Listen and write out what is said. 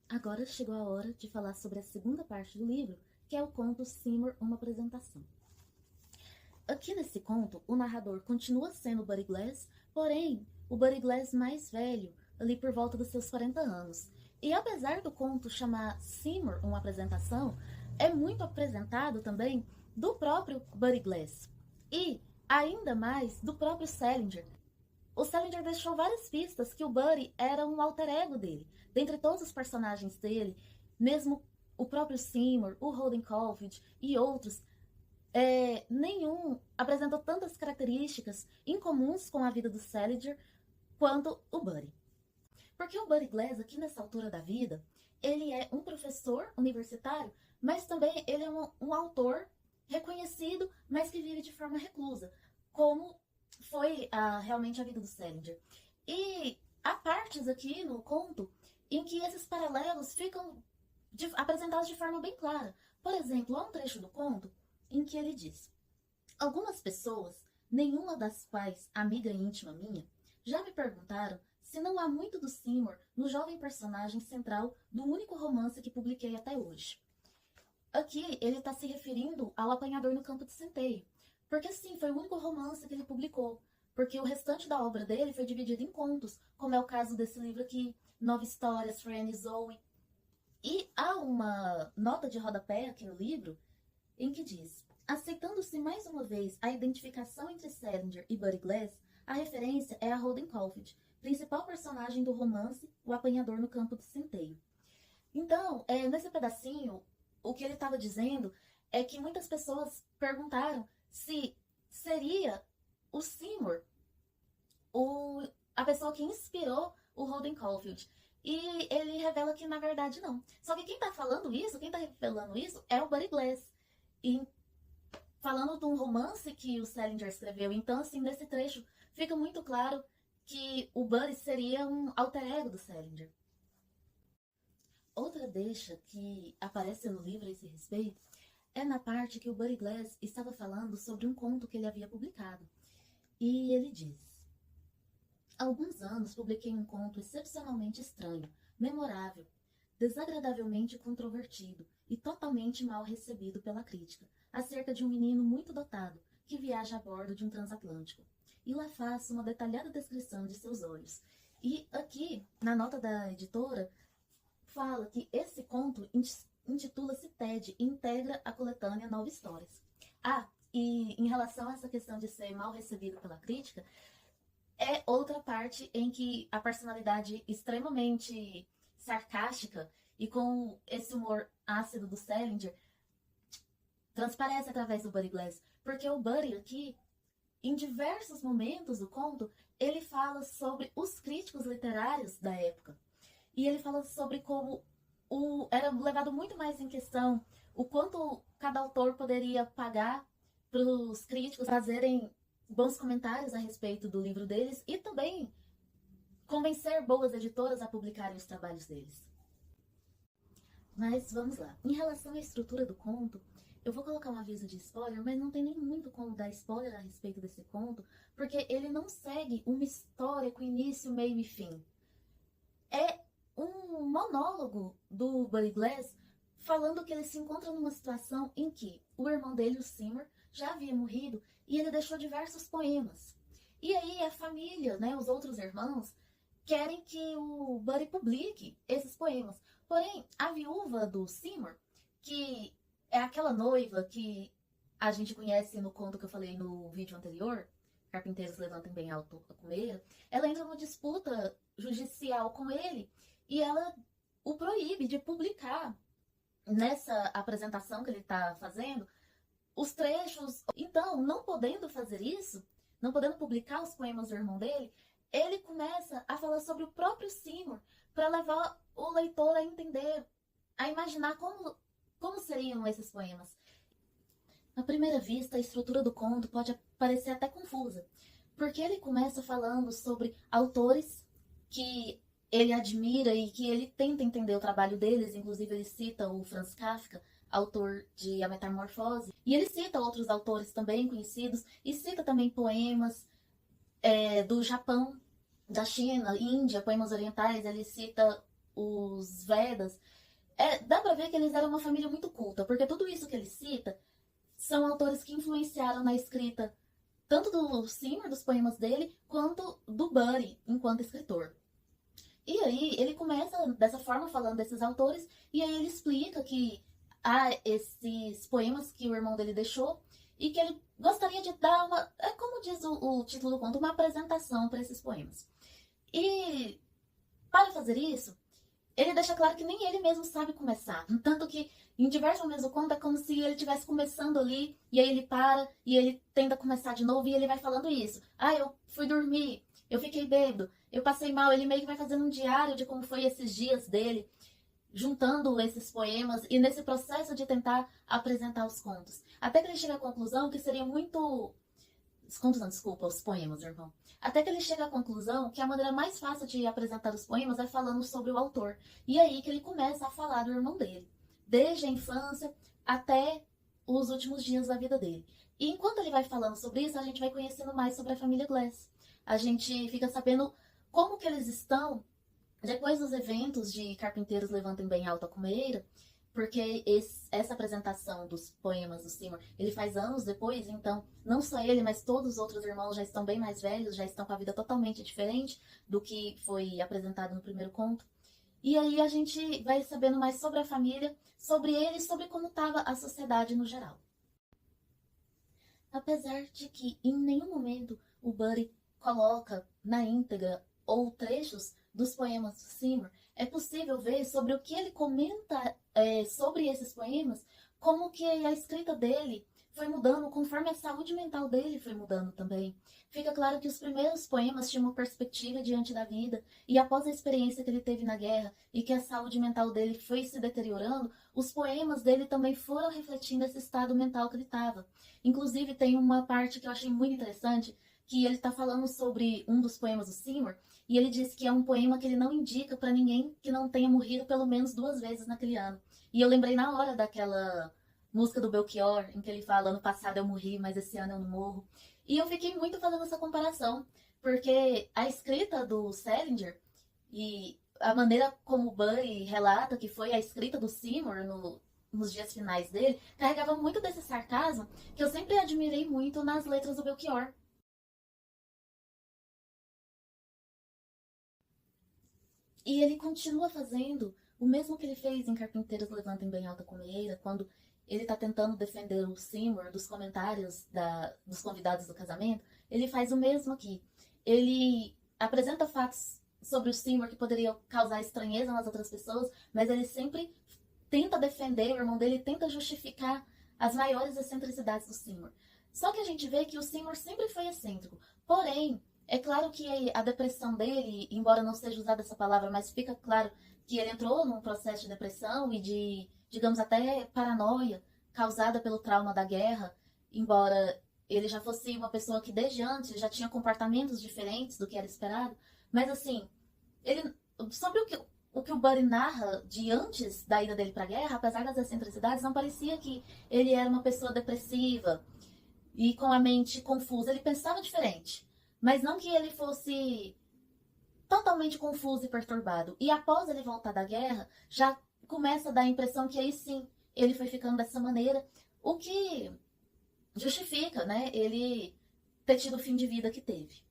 Agora chegou a hora de falar sobre a segunda parte do livro, que é o conto Seymour, uma apresentação. Aqui nesse conto, o narrador continua sendo o Buddy Glass, porém, o Buddy Glass mais velho, ali por volta dos seus 40 anos. E apesar do conto chamar Seymour, uma apresentação, é muito apresentado também do próprio Buddy Glass. E, ainda mais, do próprio Salinger. O Salinger deixou várias pistas que o Buddy era um alter ego dele. Dentre todos os personagens dele, mesmo o próprio Seymour, o Holden Caulfield e outros, nenhum apresentou tantas características incomuns com a vida do Salinger quanto o Buddy. Porque o Buddy Glass, aqui nessa altura da vida, ele é um professor universitário, mas também ele é um autor reconhecido, mas que vive de forma reclusa, como foi realmente a vida do Salinger. E há partes aqui no conto em que esses paralelos ficam apresentados de forma bem clara. Por exemplo, há um trecho do conto em que ele diz: algumas pessoas, nenhuma das quais amiga íntima minha, já me perguntaram se não há muito do Seymour no jovem personagem central do único romance que publiquei até hoje. Aqui ele está se referindo ao Apanhador no Campo de Centeio, porque sim, foi o único romance que ele publicou, porque o restante da obra dele foi dividido em contos, como é o caso desse livro aqui, 9 Histórias, Fran e Zoe. E há uma nota de rodapé aqui no livro em que diz: aceitando-se mais uma vez a identificação entre Salinger e Buddy Glass, a referência é a Holden Caulfield, principal personagem do romance O Apanhador no Campo de Centeio. Então, nesse pedacinho, o que ele estava dizendo é que muitas pessoas perguntaram se seria o Seymour a pessoa que inspirou o Holden Caulfield. E ele revela que na verdade não. Só que quem está falando isso, quem está revelando isso, é o Buddy Glass. E falando de um romance que o Salinger escreveu. Então, assim, nesse trecho fica muito claro que o Buddy seria um alter ego do Salinger. Outra deixa que aparece no livro a esse respeito é na parte que o Buddy Glass estava falando sobre um conto que ele havia publicado. E ele diz: há alguns anos publiquei um conto excepcionalmente estranho, memorável, desagradavelmente controvertido e totalmente mal recebido pela crítica, acerca de um menino muito dotado que viaja a bordo de um transatlântico. E lá faço uma detalhada descrição de seus olhos. E aqui, na nota da editora, fala que esse conto intitula-se TED e integra a coletânea 9 Histórias. E em relação a essa questão de ser mal recebido pela crítica, é outra parte em que a personalidade extremamente sarcástica e com esse humor ácido do Salinger transparece através do Buddy Glass. Porque o Buddy aqui, em diversos momentos do conto, ele fala sobre os críticos literários da época. E ele fala sobre como era levado muito mais em questão o quanto cada autor poderia pagar para os críticos fazerem bons comentários a respeito do livro deles e também convencer boas editoras a publicarem os trabalhos deles. Mas vamos lá. Em relação à estrutura do conto, eu vou colocar um aviso de spoiler, mas não tem nem muito como dar spoiler a respeito desse conto, porque ele não segue uma história com início, meio e fim. É um monólogo do Buddy Glass falando que ele se encontra numa situação em que o irmão dele, o Seymour, já havia morrido e ele deixou diversos poemas. E aí a família, né, os outros irmãos, querem que o Buddy publique esses poemas. Porém, a viúva do Seymour, que é aquela noiva que a gente conhece no conto que eu falei no vídeo anterior, Carpinteiros Levantem Bem Alto a Comeira, ela entra numa disputa judicial com ele e ela o proíbe de publicar nessa apresentação que ele está fazendo os trechos. Então, não podendo fazer isso, não podendo publicar os poemas do irmão dele, ele começa a falar sobre o próprio Seymour para levar o leitor a entender, a imaginar como seriam esses poemas. À primeira vista, a estrutura do conto pode parecer até confusa, porque ele começa falando sobre autores que ele admira e que ele tenta entender o trabalho deles, inclusive ele cita o Franz Kafka, autor de A Metamorfose, e ele cita outros autores também conhecidos, e cita também poemas do Japão, da China, Índia, poemas orientais. Ele cita os Vedas, dá pra ver que eles eram uma família muito culta, porque tudo isso que ele cita são autores que influenciaram na escrita tanto do Seymour, dos poemas dele, quanto do Buddy, enquanto escritor. E aí ele começa dessa forma falando desses autores, e aí ele explica que há esses poemas que o irmão dele deixou e que ele gostaria de dar uma, como diz o título do conto, uma apresentação para esses poemas. E para fazer isso, ele deixa claro que nem ele mesmo sabe começar. Tanto que em diversos momentos do conto é como se ele estivesse começando ali, e aí ele para, e ele tenta começar de novo, e ele vai falando isso. Ah, eu fui dormir, eu fiquei bêbado, eu passei mal. Ele meio que vai fazendo um diário de como foi esses dias dele, juntando esses poemas, e nesse processo de tentar apresentar os contos. Até que ele chega à conclusão que seria muito... Os contos não, desculpa, os poemas, irmão. Até que ele chega à conclusão que a maneira mais fácil de apresentar os poemas é falando sobre o autor. E aí que ele começa a falar do irmão dele, desde a infância até os últimos dias da vida dele. E enquanto ele vai falando sobre isso, a gente vai conhecendo mais sobre a família Glass. A gente fica sabendo como que eles estão depois dos eventos de Carpinteiros Levantem Bem Alto a Cumeira, porque essa apresentação dos poemas do Seymour, ele faz anos depois, então não só ele, mas todos os outros irmãos já estão bem mais velhos, já estão com a vida totalmente diferente do que foi apresentado no primeiro conto. E aí a gente vai sabendo mais sobre a família, sobre ele, sobre como estava a sociedade no geral. Apesar de que em nenhum momento o Buddy coloca na íntegra ou trechos dos poemas do Seymour, é possível ver sobre o que ele comenta sobre esses poemas, como que a escrita dele foi mudando conforme a saúde mental dele foi mudando também. Fica claro que os primeiros poemas tinham uma perspectiva diante da vida, e após a experiência que ele teve na guerra e que a saúde mental dele foi se deteriorando, os poemas dele também foram refletindo esse estado mental que ele estava. Inclusive, tem uma parte que eu achei muito interessante, que ele está falando sobre um dos poemas do Seymour, e ele diz que é um poema que ele não indica para ninguém que não tenha morrido pelo menos 2 vezes naquele ano. E eu lembrei na hora daquela música do Belchior, em que ele fala: ano passado eu morri, mas esse ano eu não morro. E eu fiquei muito fazendo essa comparação, porque a escrita do Salinger e a maneira como o Buddy relata que foi a escrita do Seymour nos dias finais dele, carregava muito desse sarcasmo que eu sempre admirei muito nas letras do Belchior. E ele continua fazendo o mesmo que ele fez em Carpinteiros Levantem Bem Alta Cumeira, quando ele está tentando defender o Seymour dos comentários dos convidados do casamento. Ele faz o mesmo aqui. Ele apresenta fatos sobre o Seymour que poderiam causar estranheza nas outras pessoas, mas ele sempre tenta defender, o irmão dele tenta justificar as maiores excentricidades do Seymour. Só que a gente vê que o Seymour sempre foi excêntrico. Porém, é claro que a depressão dele, embora não seja usada essa palavra, mas fica claro que ele entrou num processo de depressão e de, digamos, até paranoia causada pelo trauma da guerra, embora ele já fosse uma pessoa que desde antes já tinha comportamentos diferentes do que era esperado. Mas assim, ele, sobre o que o Buddy narra de antes da ida dele para a guerra, apesar das excentricidades, não parecia que ele era uma pessoa depressiva e com a mente confusa. Ele pensava diferente, mas não que ele fosse totalmente confuso e perturbado. E após ele voltar da guerra, já começa a dar a impressão que aí sim, ele foi ficando dessa maneira, o que justifica, né, ele ter tido o fim de vida que teve.